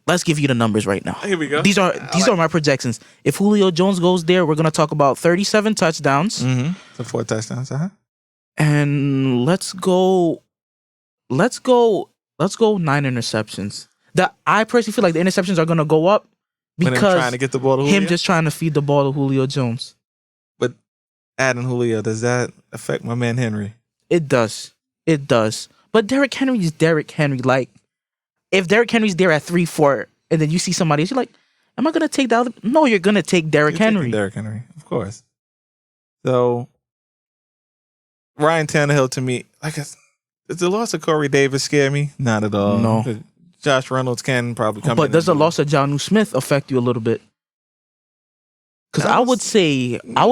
let's give you the numbers right now.
Here we go.
These are my projections. If Julio Jones goes there, we're gonna talk about 37 touchdowns.
So 4 touchdowns,
And let's go 9 interceptions. I personally feel like the interceptions are gonna go up because
trying to get the ball to Julio?
him just trying to feed the ball to Julio Jones.
But adding Julio, does that affect my man Henry?
It does. But Derrick Henry is Derrick Henry. Like, if Derrick Henry's there at 3-4, and then you see somebody else, you're like, am I gonna take the other? No, you're gonna take Derrick Henry.
Derrick Henry, of course. So Ryan Tannehill, to me, does the loss of Corey Davis scare me? Not at all.
No.
Josh Reynolds can probably come in.
But does the loss of Jonnu Smith affect you a little bit? Because I would say a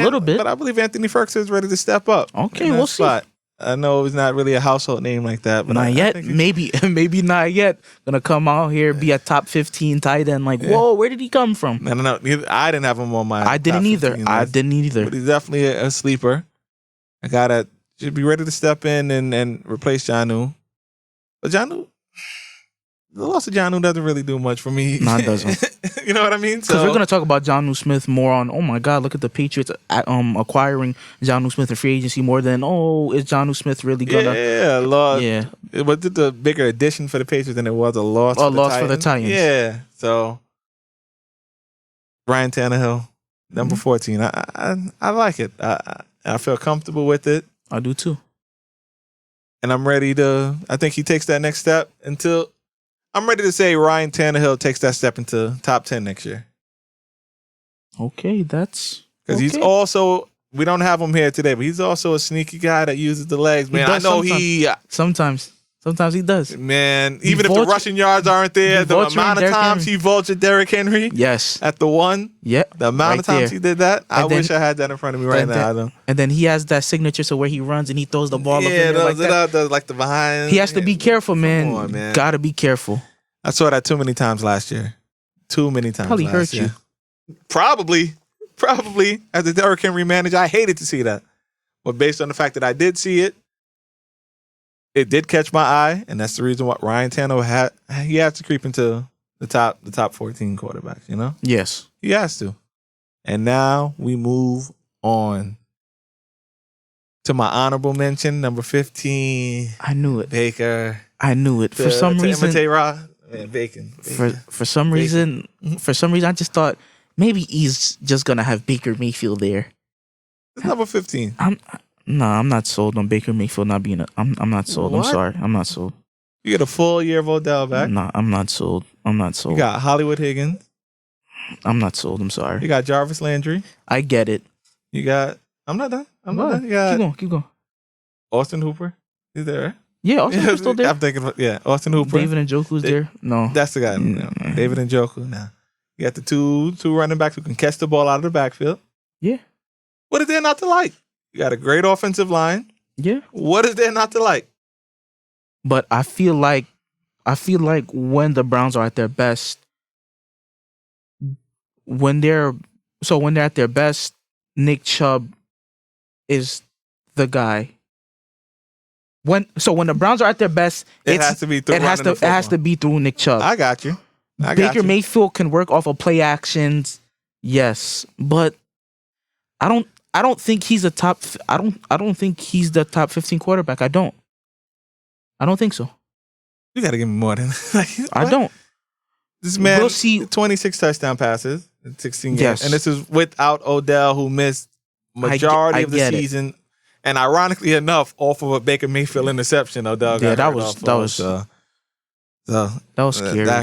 little bit.
But I believe Anthony Ferguson is ready to step up.
Okay, we'll see.
I know he's not really a household name like that, but
not yet. Maybe not yet. Gonna come out here, be a top 15 tight end. Like, whoa, where did he come from?
No. I didn't have him on my.
I didn't either.
But he's definitely a sleeper. A guy that should be ready to step in and replace Jonnu. But Jonnu, the loss of Jonnu doesn't really do much for me.
No, it doesn't.
You know what I mean?
Because we're going to talk about Jonnu Smith more on, oh my God, look at the Patriots acquiring Jonnu Smith in free agency more than, is Jonnu Smith really going to...
Yeah, loss.
Yeah.
It was a bigger addition for the Patriots than it was a loss for the Titans. Yeah. So, Ryan Tannehill, number 14. I like it. I feel comfortable with it.
I do too.
And I'm ready to... I think he takes that next step until... I'm ready to say Ryan Tannehill takes that step into top 10 next year.
Okay, that's...
Because he's also... We don't have him here today, but he's also a sneaky guy that uses the legs. Man, I know
Sometimes he does.
Man, even if the rushing yards aren't there, the amount of times he vultured Derrick Henry.
Yes.
At the one.
Yeah.
The amount of times he did that. I wish I had that in front of me right now.
And then he has that signature, so where he runs and he throws the ball up in there like that.
Like the behind.
He has to be careful, man.
Come on, man.
Gotta be careful.
I saw that too many times last year. Too many times.
Probably hurt you.
Probably. As a Derrick Henry manager, I hated to see that. But based on the fact that I did see it, it did catch my eye, and that's the reason why Ryan Tannehill he has to creep into the top 14 quarterbacks, you know?
Yes.
He has to. And now we move on to my honorable mention, number 15.
I knew it.
Baker.
I knew it. For some reason.
Bacon.
For some reason, I just thought maybe he's just gonna have Baker Mayfield there.
It's number 15.
I'm not sold on Baker Mayfield not being I'm not sold.
What?
I'm sorry. I'm not sold.
You get a full year of Odell back.
No, I'm not sold.
You got Hollywood Higgins.
I'm not sold. I'm sorry.
You got Jarvis Landry.
I get it.
You got... I'm not done. You
got... Keep going.
Austin Hooper. He's there.
Yeah, Austin Hooper's still there.
I'm thinking... Austin Hooper.
David Njoku's there. No.
That's the guy. No. David Njoku. Nah. You got the two running backs who can catch the ball out of the backfield.
Yeah.
What is there not to like? You got a great offensive line.
Yeah.
What is there not to like?
But I feel like when the Browns are at their best, when they're at their best, Nick Chubb is the guy. When the Browns are at their best, it has to be through Nick Chubb.
I got you.
Baker Mayfield can work off of play actions, yes, but I don't think he's I don't think he's the top 15 quarterback. I don't think so.
You got to give me more than
I don't.
This man,
we'll see.
26 touchdown passes in 16 games,
yes.
And this is without Odell, who missed majority of the season. And ironically enough, off of a Baker Mayfield interception, Odell got
that was scary.
That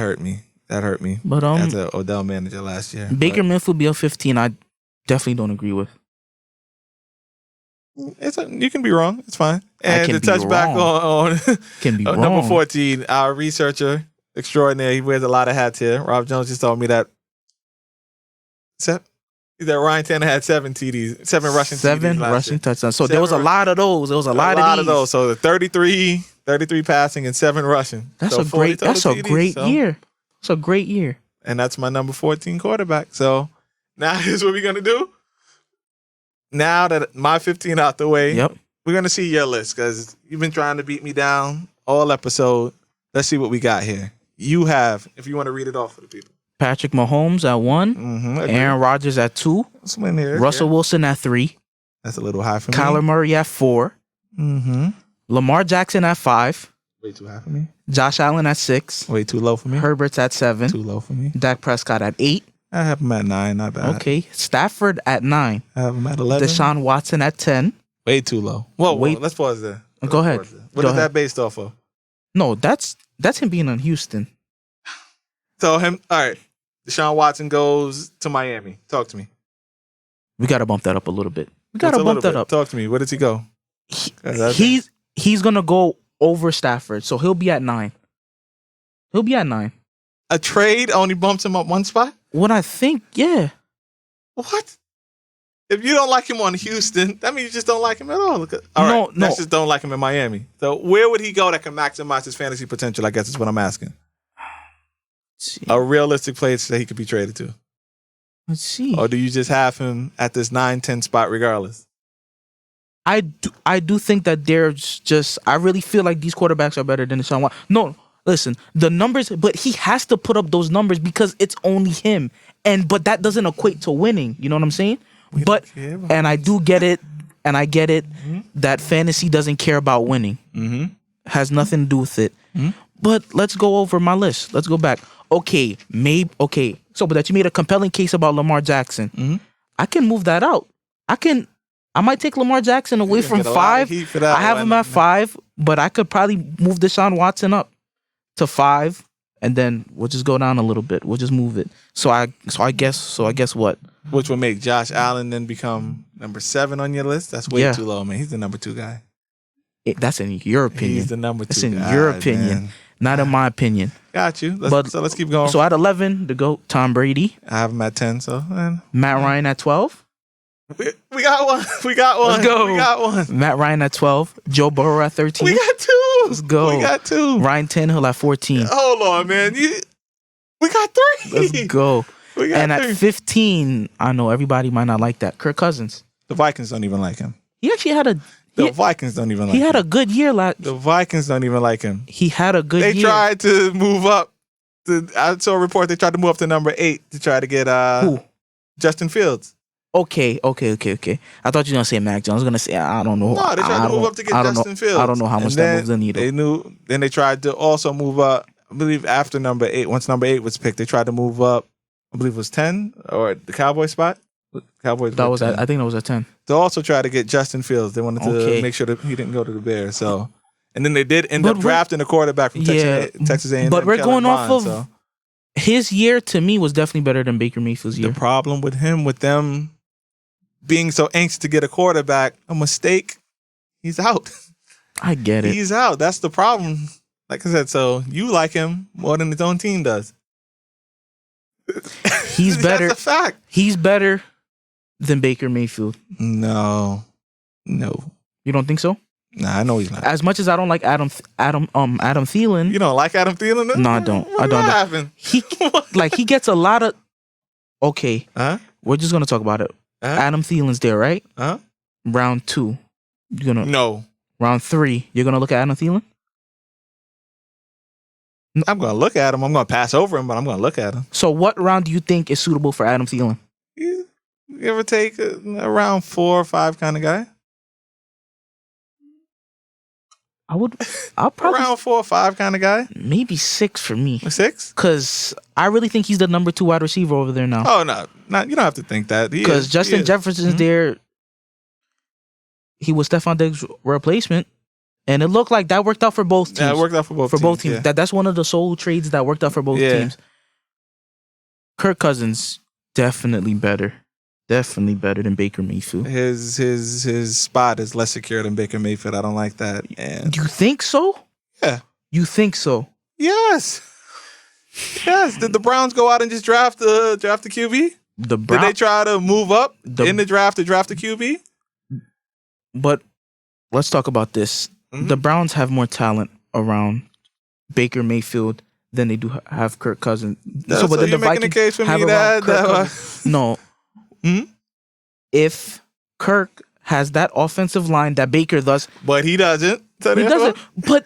hurt me.
But
as an Odell manager last year,
Baker Mayfield be a 15. I definitely don't agree with.
You can be wrong. It's fine. And to touch back on
can be wrong.
Number 14, our researcher, extraordinaire. He wears a lot of hats here. Rob Jones just told me that. That Ryan Tanner had 7 TDs, 7 rushing TDs.
7
last
rushing
year.
touchdowns. So there was a lot of those. There was a lot of these.
So the 33 passing and 7 rushing.
That's
so
a great. That's a
TDs,
great year. It's a great year.
And that's my number 14 quarterback. So now here's what we're gonna do. Now that my 15 out the way, we're gonna see your list because you've been trying to beat me down all episode. Let's see what we got here. You have, if you want to read it off for the people.
Patrick Mahomes at 1, Aaron Rodgers at 2, Russell Wilson at 3.
That's a little high for me.
Kyler Murray at 4. Lamar Jackson at 5.
Way too high for me.
Josh Allen at 6.
Way too low for me.
Herbert's at 7.
Too low for me.
Dak Prescott at 8.
I have him at 9, not bad.
Okay. Stafford at 9.
I have him at 11.
Deshaun Watson at 10.
Way too low. Whoa, let's pause there.
Go ahead.
What is that based off of?
No, that's him being on Houston.
So all right. Deshaun Watson goes to Miami. Talk to me.
We got to bump that up a little bit. Up.
Talk to me. Where does he go?
He's going to go over Stafford, so he'll be at 9.
A trade only bumps him up 1 spot?
What I think, yeah.
What? If you don't like him on Houston, that means you just don't like him at all. No. Just don't like him in Miami. So where would he go that can maximize his fantasy potential, I guess is what I'm asking. A realistic place that he could be traded to.
Let's see.
Or do you just have him at this 9-10 spot regardless?
I do think that there's just, I really feel like these quarterbacks are better than Deshaun Watson. No, listen, the numbers, but he has to put up those numbers because it's only him. But that doesn't equate to winning. You know what I'm saying? And I do get it, and I get it that fantasy doesn't care about winning. Has nothing to do with it. But let's go over my list. Let's go back. Okay. So, but that you made a compelling case about Lamar Jackson. I can move that out. I might take Lamar Jackson away from 5. I have him at 5, but I could probably move Deshaun Watson up to 5, and then we'll just go down a little bit. We'll just move it. So I guess what?
Which would make Josh Allen then become number 7 on your list? That's way too low, man. He's the number 2 guy.
That's in your opinion.
He's the number 2
That's in
guy,
your opinion,
man.
not in my opinion.
Got you. Let's keep going.
So at 11, the GOAT, Tom Brady.
I have him at 10, so. Man.
Matt Ryan at 12.
We got one.
Let's go.
We got one.
Matt Ryan at 12. Joe Burrow at 13.
We got 2.
Let's go.
We got 2.
Ryan Tannehill at 14.
Hold on, man. We got 3.
Let's go. And at 15, I know everybody might not like that. Kirk Cousins.
The Vikings don't even like him.
He actually had a...
The Vikings don't even like him.
He had a good year.
The Vikings don't even like him.
He had a good year.
They tried to move up. I saw a report they tried to move up to number 8 to try to get
who?
Justin Fields.
Okay. I thought you were going to say Mac Jones. I was going to say, I don't know.
No, they tried to move up to get Justin Fields.
I don't know how much that moves the needle.
Then they tried to also move up, I believe after number 8, once number 8 was picked, they tried to move up, I believe it was 10, or the Cowboy spot. Cowboys.
That was I think that was at 10.
They also tried to get Justin Fields. They wanted to make sure that he didn't go to the Bears. So, and then they did end up drafting a quarterback from Texas A&M.
But we're going off of his year. To me, was definitely better than Baker Mayfield's year.
The problem with them being so anxious to get a quarterback, a mistake, he's out.
I get it.
He's out. That's the problem. Like I said, so you like him more than his own team does.
He's better.
That's a fact.
He's better than Baker Mayfield.
No.
You don't think so?
Nah, I know he's not.
As much as I don't like Adam Thielen.
You don't like Adam Thielen?
No, I don't.
What happened?
He gets a lot of. Okay. We're just gonna talk about it. Adam Thielen's there, right? Round 2.
No.
Round 3. You're gonna look at Adam Thielen?
I'm gonna look at him. I'm gonna pass over him, but I'm gonna look at him.
So, what round do you think is suitable for Adam Thielen?
You ever take a round 4 or 5 kind of guy?
I'll probably
around 4 or 5 kind of guy.
Maybe 6 for me.
6?
Because I really think he's the number 2 wide receiver over there now.
Oh no, you don't have to think that.
Because Justin Jefferson's there. He was Stephon Diggs' replacement, and it looked like that worked out for both teams.
Yeah, it worked out for both teams.
Yeah. That's one of the sole trades that worked out for both teams. Kirk Cousins definitely better than Baker Mayfield.
His spot is less secure than Baker Mayfield. I don't like that. And
you think so?
Yeah.
You think so?
Yes. Yes. Did the Browns go out and just draft the QB? Did they try to move up in the draft to draft the QB?
But let's talk about this. Mm-hmm. The Browns have more talent around Baker Mayfield than they do have Kirk Cousins.
So you're making a case for me that
no. Mm-hmm. If Kirk has that offensive line that Baker does,
but he doesn't. So
he doesn't. But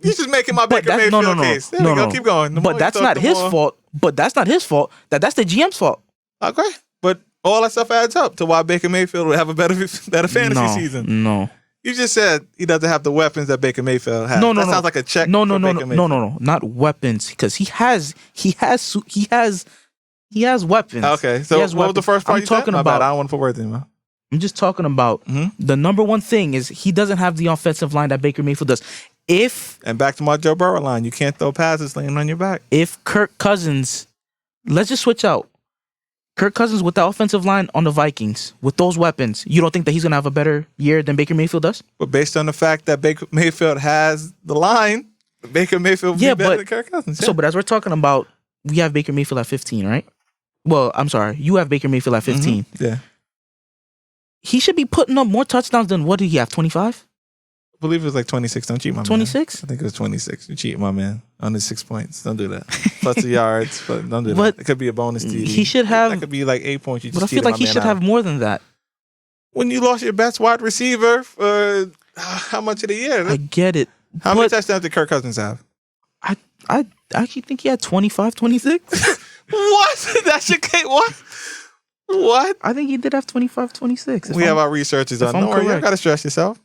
he's just making my Baker Mayfield case. There we go. Keep going.
But that's not his fault. But that's not his fault. That's the GM's fault.
Okay, but all that stuff adds up to why Baker Mayfield would have a better fantasy season.
No.
You just said he doesn't have the weapons that Baker Mayfield has. No, sounds like a check.
No, not weapons, because he has weapons.
Okay, so what was the first part you said? I don't want to put words in, man.
I'm just talking about the number one thing is he doesn't have the offensive line that Baker Mayfield does. And
back to my Joe Burrow line, you can't throw passes laying on your back.
If Kirk Cousins, let's just switch out. Kirk Cousins with the offensive line on the Vikings, with those weapons, you don't think that he's going to have a better year than Baker Mayfield does?
But based on the fact that Baker Mayfield has the line, Baker Mayfield will be better than Kirk Cousins. Yeah.
So, but as we're talking about, we have Baker Mayfield at 15, right? Well, I'm sorry. You have Baker Mayfield at 15.
Mm-hmm. Yeah.
He should be putting up more touchdowns than what did he have, 25?
I believe it was like 26. Don't cheat my
26?
man. I think it was 26. You cheat my man on his 6 points. Don't do that. Plus the yards, but don't do that. It could be a bonus TD.
He should have.
That could be like 8 points.
But I feel like he should have more than that.
When you lost your best wide receiver for how much of the year?
I get it.
How many touchdowns did Kirk Cousins have?
I actually think he had 25, 26.
What? That's your case? What?
I think he did have 25, 26.
We have our researchers on. Don't worry, you gotta stress yourself.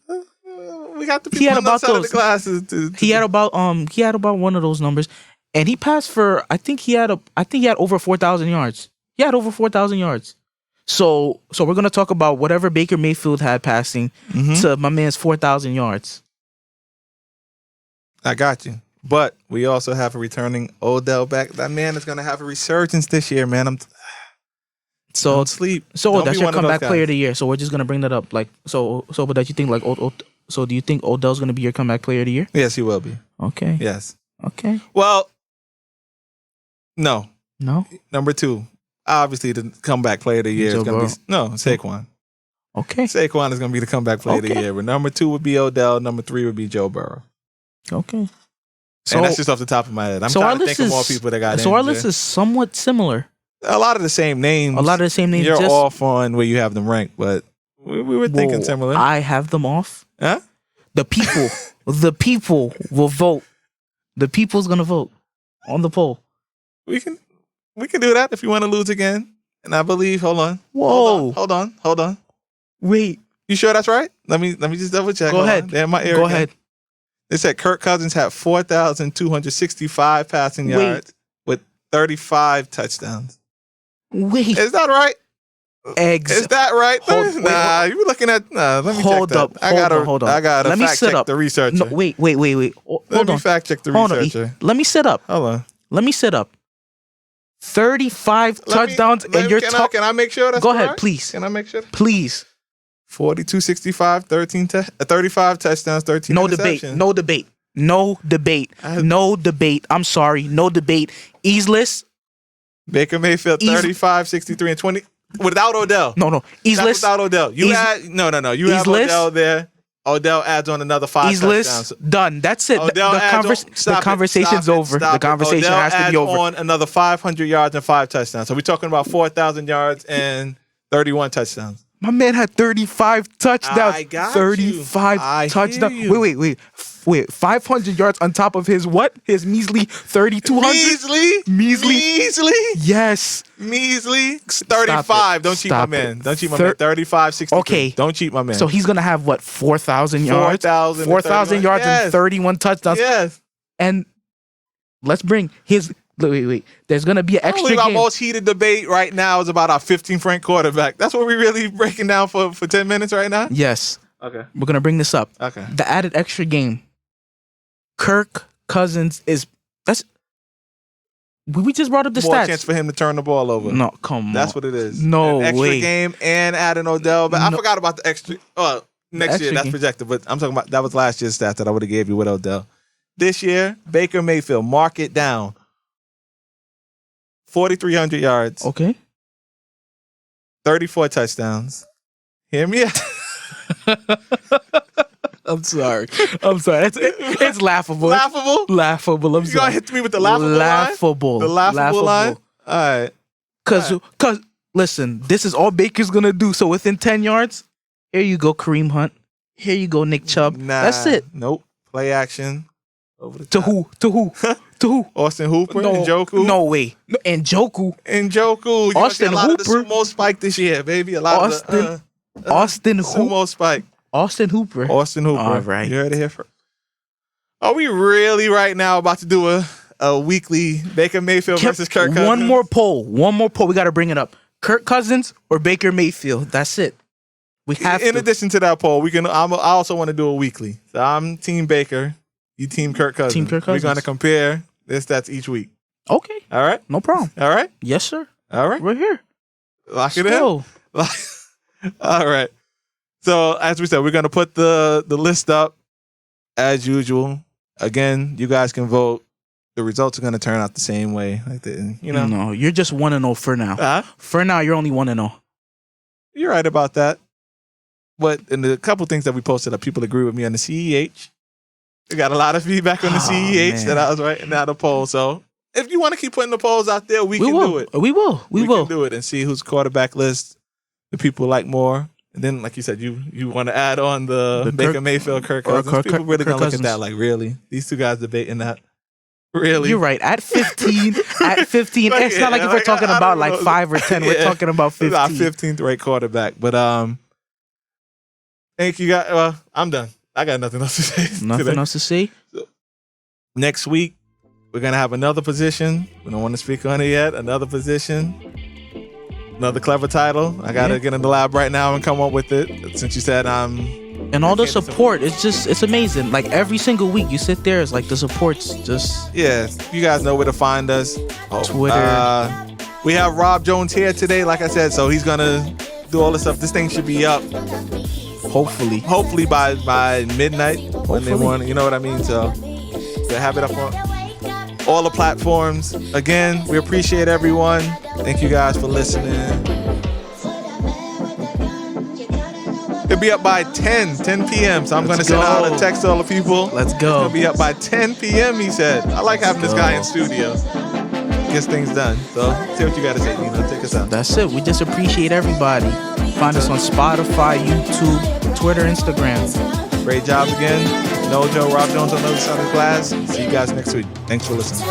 We got the people on the side of the classes.
He had about one of those numbers, and he passed for. I think he had over 4,000 yards. He had over 4,000 yards. So we're gonna talk about whatever Baker Mayfield had passing to my man's 4,000 yards.
I got you. But we also have a returning Odell back. That man is gonna have a resurgence this year, man. Don't sleep.
So that's your comeback player of the year. So we're just gonna bring that up. Like but that you think like so do you think Odell's gonna be your comeback player of the year?
Yes, he will be.
Okay.
Yes.
Okay.
Well, no.
Number
2. Obviously, the comeback player of the year is gonna be Saquon.
Okay.
Saquon is gonna be the comeback player of the year. But number 2 would be Odell. Number 3 would be Joe Burrow.
Okay.
So, and that's just off the top of my head. I'm trying to think of more people that got.
So our list is somewhat similar.
A lot of the same names. You're off on where you have them ranked, but we were thinking similar.
I have them off.
Huh?
The people will vote. The people's gonna vote on the poll.
We can do that if you want to lose again. And I believe. Hold on.
Whoa.
Hold on.
Wait.
You sure that's right? Let me just double check.
Go ahead. Go ahead.
They said Kirk Cousins had 4,265 passing yards with 35 touchdowns.
Wait.
Is that right? Is that right? You were looking at. Let me check that. Hold on. I gotta fact check the researcher.
No, wait. Let me
fact check the researcher.
Let me sit up.
Hold on.
Let me sit up. 35 touchdowns, and you're talking.
Can I make sure that's
Go
correct?
ahead, please.
Can I make sure?
Please.
42-65, 35 touchdowns, 13 interceptions.
No debate. I'm sorry. No debate. Easless.
Baker Mayfield, 35, 63, and 20. Without Odell.
No. Easless.
Without Odell. You had You have Odell there. Odell adds on another 5 touchdowns.
Done. That's it. The conversation's over. The conversation has to be over.
Odell adds on another 500 yards and 5 touchdowns. So we're talking about 4,000 yards and 31 touchdowns.
My man had 35 touchdowns.
I got
35 touchdowns. Wait. 500 yards on top of his what? His measly 3,200? Measly? Yes.
Measly? 35. Don't cheat my man. 35, 63.
Okay.
Don't cheat my man.
So he's going to have what? 4,000 yards? 4,000 yards and 31 touchdowns.
Yes.
And let's bring his... Wait. There's going to be an extra game.
Our most heated debate right now is about our 15th ranked quarterback. That's what we're really breaking down for 10 minutes right now?
Yes.
Okay.
We're going to bring this up.
Okay.
The added extra game. Kirk Cousins we just brought up the
more
stats.
Chance for him to turn the ball over.
No, come on.
That's what it is.
No
An extra
way.
game and add an Odell. But I forgot about the extra. Next year, that's projected. But I'm talking about that was last year's stats that I would have gave you with Odell. This year, Baker Mayfield, mark it down. 4,300 yards,
Okay.
34 touchdowns. Hear me out.
I'm sorry. It's laughable.
Laughable?
Laughable. I'm
You gonna
sorry.
hit me with the laughable line?
Laughable.
The laughable line? All right.
Cause listen, this is all Baker's gonna do. So within 10 yards, here you go, Kareem Hunt. Here you go, Nick Chubb.
Nah,
That's it.
Nope. Play action. Over the
To
top.
who? To who? To who?
Austin Hooper,
No,
Njoku.
no way. No, Njoku.
Njoku. You
Austin
a lot of the
Hooper.
sumo spike this year, baby. A lot of the
Austin Hooper.
sumo spike.
Austin Hooper.
Austin Hooper.
All right.
You heard it here first. Are we really right now about to do a weekly Baker Mayfield versus Kirk Cousins?
One more poll. We got to bring it up. Kirk Cousins or Baker Mayfield? That's it. We have
In
to.
addition to that poll, I also want to do a weekly. So I'm Team Baker. You Team Kirk Cousins.
Team Kirk Cousins.
We're going to compare their stats each week.
Okay.
All right?
No problem.
All right?
Yes, sir.
All right?
We're here.
Lock it in.
Still.
All right. So as we said, we're going to put the list up as usual. Again, you guys can vote. The results are going to turn out the same way.
No, you're just 1-0 for now. For now, you're only 1-0.
You're right about that. But in the couple things that we posted up, people agree with me on the CEH. We got a lot of feedback on the CEH
man.
that I was writing out a poll. So if you want to keep putting the polls out there, we can do it.
We will. We will
can do it and see whose quarterback list the people like more. And then, like you said, you want to add on the Baker Mayfield, Kirk Cousins. People really going to look at that like, really? These two guys debating that? Really?
You're right. At 15, it's not like if we're talking about like 5 or 10. We're talking about 15.
Our 15th rate quarterback. But thank you guys. Well, I'm done. I got nothing else to say.
Nothing else to say?
So, next week, we're going to have another position. We don't want to speak on it yet. Another position. Another clever title. I got to get in the lab right now and come up with it. Since you said
and all the support, it's amazing. Like every single week you sit there, it's like the support's just...
Yeah, you guys know where to find us.
Twitter.
We have Rob Jones here today, like I said, so he's going to do all this stuff. This thing should be up. Hopefully by midnight. When they want, you know what I mean? So we'll have it up on all the platforms. Again, we appreciate everyone. Thank you guys for listening. It'll be up by 10 p.m. So I'm going to send out a text to all the people.
Let's go.
It'll be up by 10 p.m. He said. I like having this guy in studio. Gets things done. So say what you got to say, take us out.
That's it. We just appreciate everybody. Find us on Spotify, YouTube, Twitter, Instagram.
Great job again. Nojo, Rob Jones on the other side of the glass. See you guys next week. Thanks for listening.